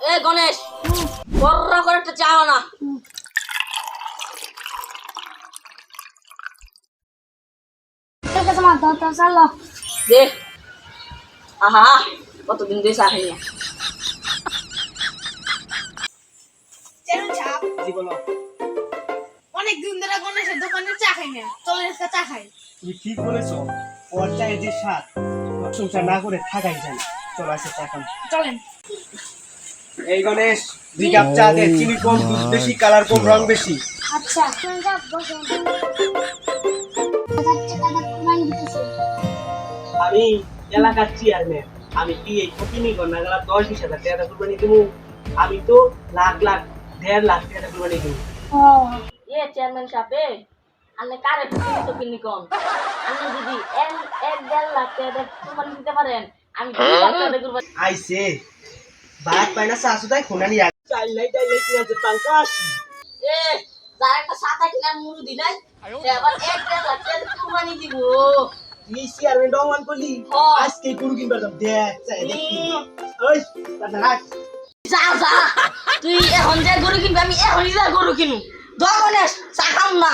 এ গণেশ বড় করে একটা চা না ঠিক আছে মা দাও তো চলো দে আহা কতদিন দিয়ে চা খাই না চেরুন ছাপ জি বলো। অনেক দিন ধরে গণেশের দোকানে চা খাই না, চলে এসে চা খাই। তুমি ঠিক বলেছো, ওর চায়ের যে স্বাদ, প্রশংসা না করে থাকাই যায় না। চলো আসে চা খান। চলেন। এই গণেশ, 2 কাপ চা দে, চিনি কম, দুধ বেশি, কালার কম, রং বেশি। আচ্ছা তুমি যাও বসো আমি এলাকার চেয়ারম্যান, আমি কি এই প্রতিনিধি গণনা 10-20 হাজার টাকা কুরবানি দেবো? আমি তো লাখ লাখ 1.5 লাখ টাকা কুরবানি দেবো। ও এ চেয়ারম্যান সাহেব আপনি কারে তো কিনি কম আপনি যদি 1.5 লাখ টাকা কুরবানি দিতে পারেন আমি 2 লাখ টাকা কুরবানি আইছে বাদ পাইনা শাশু তাই খুনানি আ চাইলাই কি আছে পাঙ্কাশ। এ যার একটা সাতা কিনা মুরু দি নাই সে আবার 1.5 লাখ টাকা কুরবানি দিব তুই চেয়ারম্যান ডমান করলি, হ্যাঁ। আজকে গরু কিনবার যাব, দেখ চাই দেখি। ওই দাদা রাখ। যা যা তুই এখন যা গরু কিনবি আমি এখনই যা গরু কিনু দোকানে চা খাম না